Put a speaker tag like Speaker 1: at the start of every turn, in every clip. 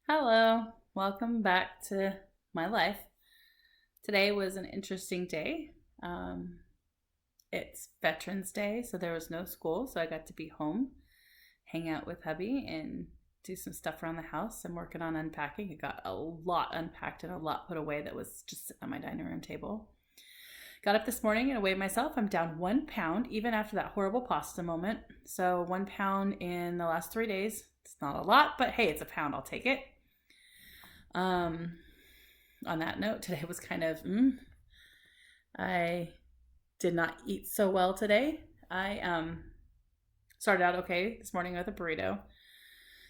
Speaker 1: Hello, welcome back to my life. Today was an interesting day. Um, it's Veterans Day, so there was no school, so I got to be home, hang out with hubby, and do some stuff around the house. I'm working on unpacking. I got a lot unpacked and a lot put away that was just sitting on my dining room table. Got up this morning and weighed myself. I'm down 1 pound, even after that horrible pasta moment. So 1 pound in the last 3 days. It's not a lot, but hey, it's a pound. I'll take it. Um, on that note, today was kind of, I did not eat so well today. I started out okay this morning with a burrito,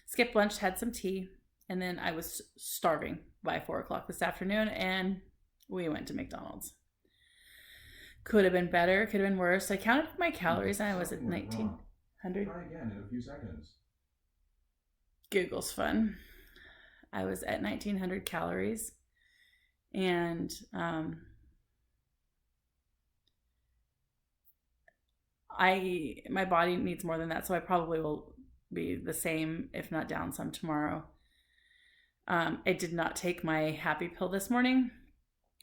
Speaker 1: skipped lunch, had some tea, and then I was starving by 4 o'clock this afternoon, and we went to McDonald's. Could have been better, could have been worse. I counted my calories and I was at 1900.
Speaker 2: Try again in a few seconds.
Speaker 1: Google's fun. I was at 1900 calories, and my body needs more than that, so I probably will be the same, if not down some tomorrow. I did not take my happy pill this morning,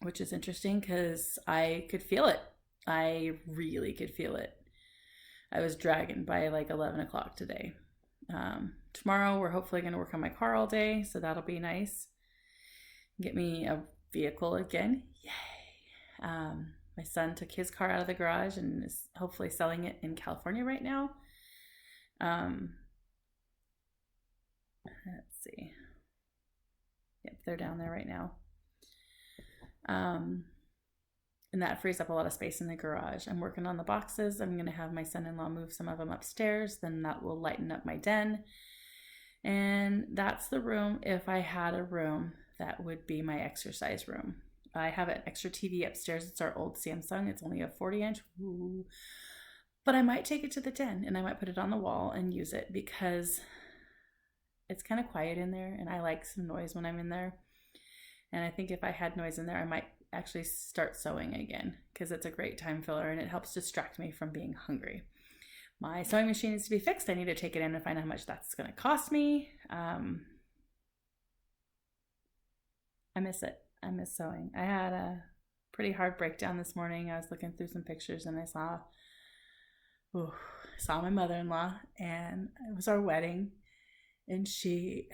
Speaker 1: which is interesting because I could feel it. I really could feel it. I was dragging by like 11 o'clock today. Tomorrow we're hopefully going to work on my car all day, so that'll be nice. Get me a vehicle again. Yay. My son took his car out of the garage and is hopefully selling it in California right now. Let's see. Yep, they're down there right now. And that frees up a lot of space in the garage. I'm working on the boxes. I'm going to have my son-in-law move some of them upstairs. Then that will lighten up my den. And that's the room. If I had a room, that would be my exercise room. I have an extra TV upstairs. It's our old Samsung. It's only a 40-inch. Ooh. But I might take it to the den and I might put it on the wall and use it because it's kind of quiet in there and I like some noise when I'm in there. And I think if I had noise in there, I might actually start sewing again because it's a great time filler and it helps distract me from being hungry. My sewing machine needs to be fixed. I need to take it in and find out how much that's going to cost me. I miss it. I miss sewing. I had a pretty hard breakdown this morning. I was looking through some pictures and I saw my mother-in-law, and it was our wedding, and she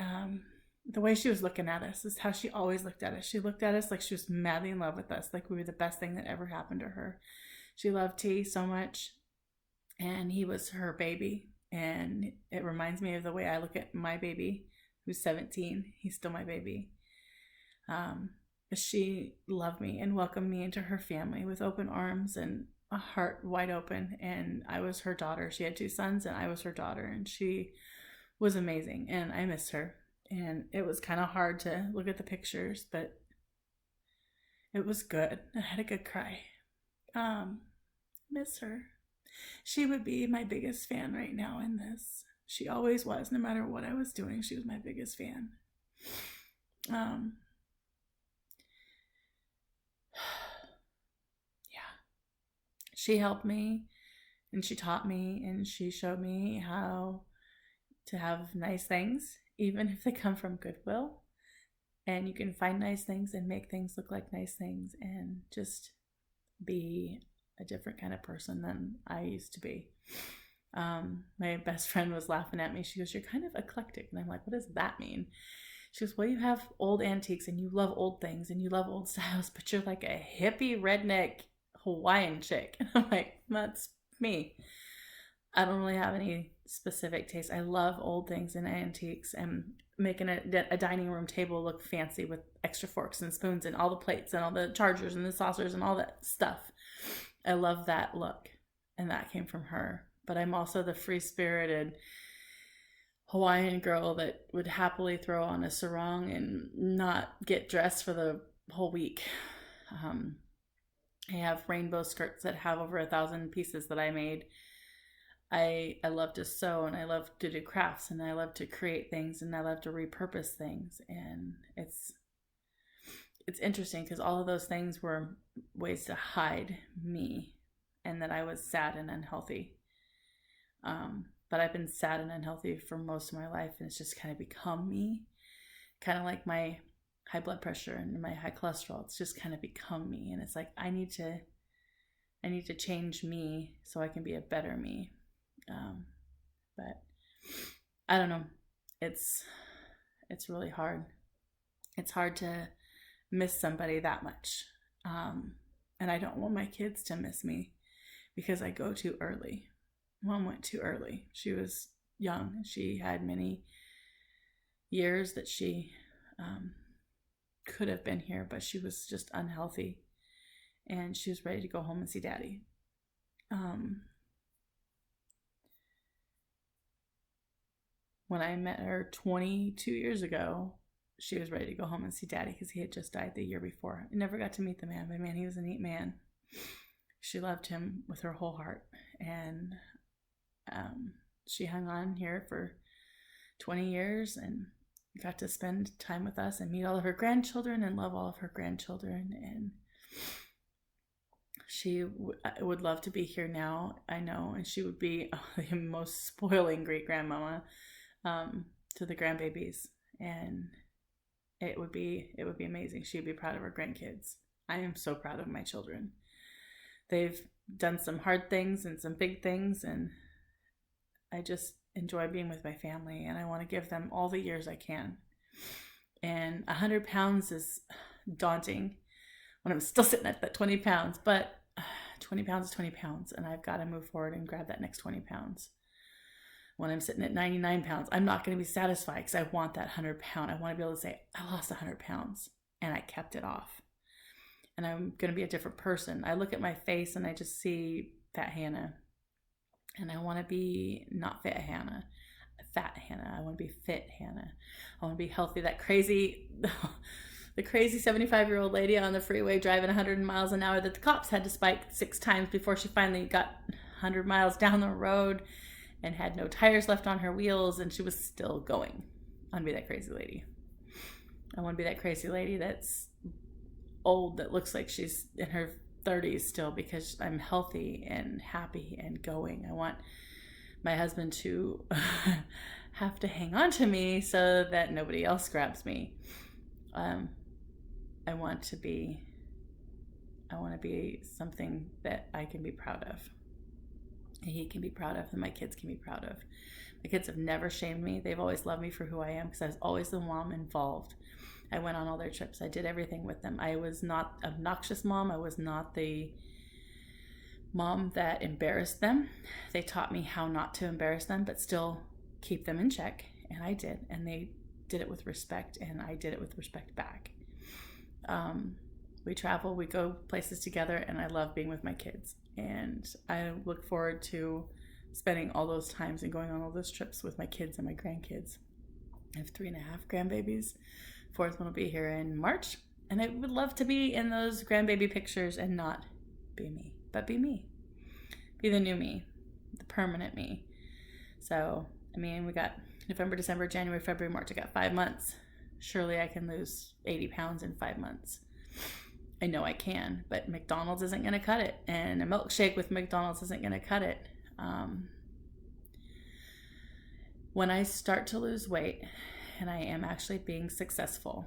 Speaker 1: the way she was looking at us is how she always looked at us. She looked at us like she was madly in love with us, like we were the best thing that ever happened to her. She loved T so much, and he was her baby. And it reminds me of the way I look at my baby, who's 17. He's still my baby. But she loved me and welcomed me into her family with open arms and a heart wide open. And I was her daughter. She had 2 sons, and I was her daughter. And she was amazing. And I miss her. And it was kind of hard to look at the pictures, but it was good. I had a good cry. Miss her. She would be my biggest fan right now in this. She always was. No matter what I was doing, she was my biggest fan. Yeah. She helped me and she taught me and she showed me how to have nice things, even if they come from Goodwill. And you can find nice things and make things look like nice things and just be a different kind of person than I used to be. My best friend was laughing at me. She goes, "You're kind of eclectic." And I'm like, "What does that mean?" She goes, "Well, you have old antiques and you love old things and you love old styles, but you're like a hippie redneck Hawaiian chick." And I'm like, "That's me." I don't really have any specific taste. I love old things and antiques and making a dining room table look fancy with extra forks and spoons and all the plates and all the chargers and the saucers and all that stuff. I love that look, and that came from her. But I'm also the free-spirited Hawaiian girl that would happily throw on a sarong and not get dressed for the whole week. I have rainbow skirts that have over 1,000 pieces that I made. I love to sew and I love to do crafts and I love to create things and I love to repurpose things, and it's interesting because all of those things were ways to hide me and that I was sad and unhealthy. But I've been sad and unhealthy for most of my life, and it's just kind of become me. kind of like my high blood pressure and my high cholesterol. It's just kind of become me, and it's like I need to change me so I can be a better me. But I don't know. It's really hard. It's hard to miss somebody that much. And I don't want my kids to miss me because I go too early. Mom went too early. She was young. She had many years that she could have been here, but she was just unhealthy. And she was ready to go home and see Daddy. When I met her 22 years ago, she was ready to go home and see Daddy because he had just died the year before. I never got to meet the man, but man, he was a neat man. She loved him with her whole heart. And she hung on here for 20 years and got to spend time with us and meet all of her grandchildren and love all of her grandchildren. And she would love to be here now, I know. And she would be the most spoiling great grandmama to the grandbabies. And it would be amazing. She'd be proud of her grandkids. I am so proud of my children. They've done some hard things and some big things, and I just enjoy being with my family, and I want to give them all the years I can. And 100 pounds is daunting when I'm still sitting at that 20 pounds, but 20 pounds is 20 pounds, and I've got to move forward and grab that next 20 pounds. When I'm sitting at 99 pounds, I'm not going to be satisfied because I want that 100 pound. I want to be able to say, I lost 100 pounds and I kept it off. And I'm going to be a different person. I look at my face and I just see fat Hannah. And I want to be not fat Hannah. I want to be fit Hannah. I want to be healthy. That crazy, the crazy 75-year-old lady on the freeway driving 100 miles an hour that the cops had to spike 6 times before she finally got 100 miles down the road and had no tires left on her wheels, and she was still going. I want to be that crazy lady. I want to be that crazy lady that's old, that looks like she's in her 30s still because I'm healthy and happy and going. I want my husband to have to hang on to me so that nobody else grabs me. I want to be something that I can be proud of. He can be proud of, and my kids can be proud of. My kids have never shamed me. They've always loved me for who I am because I was always the mom involved. I went on all their trips. I did everything with them. I was not an obnoxious mom. I was not the mom that embarrassed them. They taught me how not to embarrass them, but still keep them in check. And I did. And they did it with respect, and I did it with respect back. We travel, we go places together, and I love being with my kids. And I look forward to spending all those times and going on all those trips with my kids and my grandkids. I have 3.5 grandbabies. 4th one will be here in March. And I would love to be in those grandbaby pictures and not be me, but be me. Be the new me, the permanent me. So, I mean, we got November, December, January, February, March. I got 5 months. Surely I can lose 80 pounds in 5 months. I know I can, but McDonald's isn't going to cut it. And a milkshake with McDonald's isn't going to cut it. When I start to lose weight, and I am actually being successful,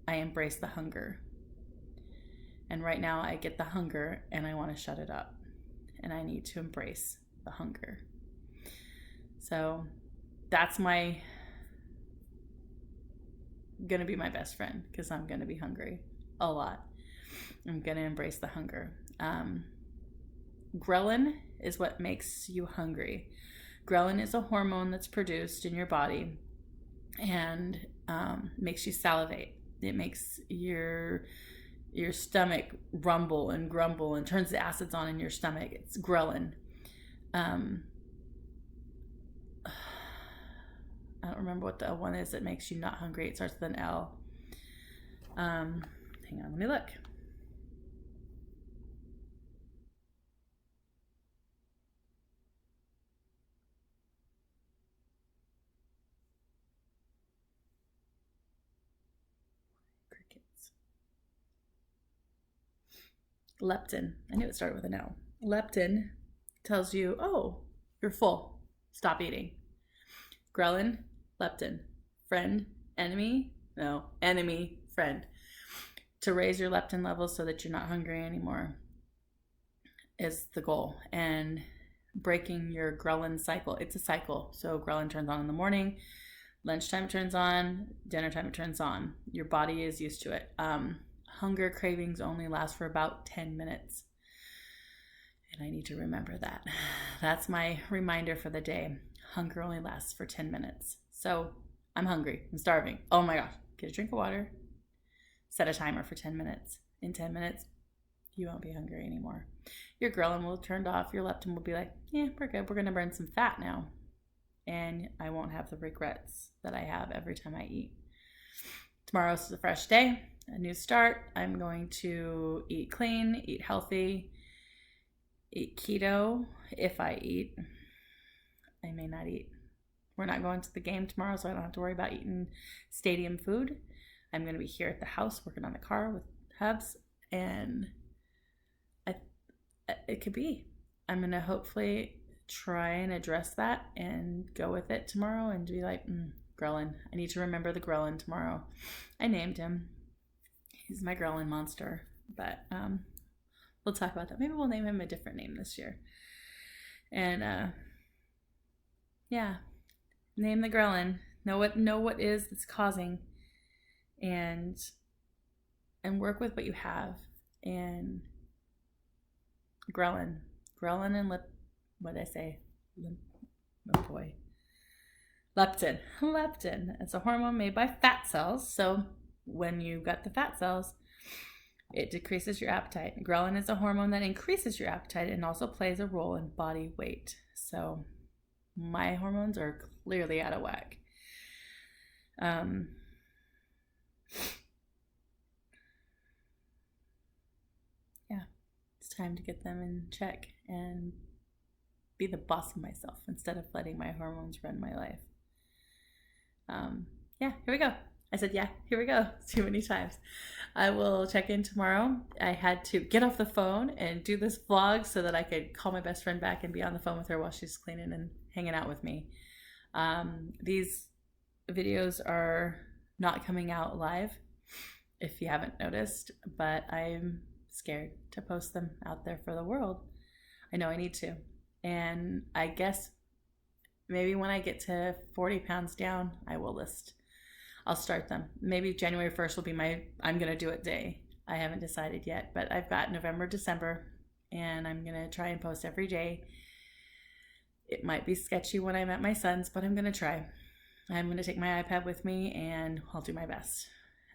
Speaker 1: I embrace the hunger. And right now I get the hunger and I want to shut it up. And I need to embrace the hunger. So that's going to be my best friend, because I'm going to be hungry a lot. I'm going to embrace the hunger. Ghrelin is what makes you hungry. Ghrelin is a hormone that's produced in your body and makes you salivate. It makes your stomach rumble and grumble and turns the acids on in your stomach. It's ghrelin. I don't remember what the one is that makes you not hungry. It starts with an L. Hang on, let me look. Crickets. Leptin. I knew it started with an L. Leptin tells you, oh, you're full. Stop eating. Ghrelin, leptin, friend, enemy, no, enemy friend, to raise your leptin levels so that you're not hungry anymore is the goal. And breaking your ghrelin cycle. It's a cycle. So ghrelin turns on in the morning, lunchtime it turns on, dinner time it turns on. Your body is used to it. Hunger cravings only last for about 10 minutes. And I need to remember that. That's my reminder for the day. Hunger only lasts for 10 minutes. So I'm hungry. I'm starving. Oh my gosh. Get a drink of water. Set a timer for 10 minutes. In 10 minutes, you won't be hungry anymore. Your ghrelin will have turned off. Your leptin will be like, yeah, we're good. We're going to burn some fat now. And I won't have the regrets that I have every time I eat. Tomorrow's a fresh day, a new start. I'm going to eat clean, eat healthy, eat keto. If I eat, I may not eat. We're not going to the game tomorrow, so I don't have to worry about eating stadium food. I'm going to be here at the house working on the car with Hubs, and it could be. I'm going to hopefully try and address that and go with it tomorrow and be like, ghrelin. I need to remember the ghrelin tomorrow. I named him. He's my ghrelin monster, but we'll talk about that. Maybe we'll name him a different name this year. And yeah, name the ghrelin. Know what is it's causing, and work with what you have. And Ghrelin and what did I say? Oh boy. Leptin. It's a hormone made by fat cells. So when you've got the fat cells, it decreases your appetite. Ghrelin is a hormone that increases your appetite and also plays a role in body weight. So my hormones are clearly out of whack. Yeah, it's time to get them in check and be the boss of myself instead of letting my hormones run my life. Yeah, here we go. I said, yeah, here we go, too many times. I will check in tomorrow. I had to get off the phone and do this vlog so that I could call my best friend back and be on the phone with her while she's cleaning and hanging out with me. These videos are not coming out live, if you haven't noticed, but I'm scared to post them out there for the world. I know I need to. And I guess maybe when I get to 40 pounds down, I will list. I'll start them. Maybe January 1st will be my I'm going to do it day. I haven't decided yet, but I've got November, December, and I'm going to try and post every day. It might be sketchy when I'm at my son's, but I'm going to try. I'm going to take my iPad with me and I'll do my best.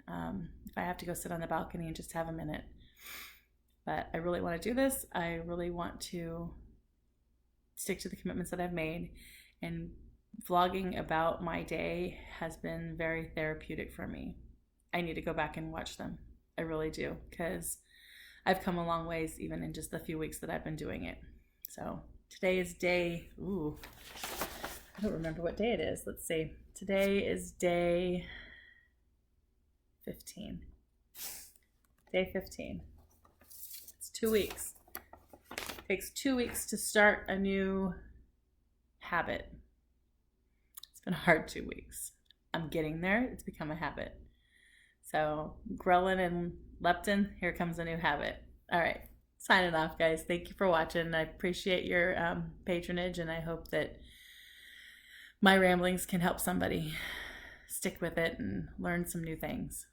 Speaker 1: If I have to go sit on the balcony and just have a minute. But I really want to do this. I really want to stick to the commitments that I've made, and vlogging about my day has been very therapeutic for me. I need to go back and watch them. I really do, because I've come a long ways even in just the few weeks that I've been doing it. So today is day, I don't remember what day it is. Let's see. Today is day 15. Day 15. It's 2 weeks. It takes 2 weeks to start a new habit. It's been a hard 2 weeks. I'm getting there. It's become a habit. So Ghrelin and Leptin, here comes a new habit. All right. Signing off, guys. Thank you for watching. I appreciate your patronage, and I hope that my ramblings can help somebody stick with it and learn some new things.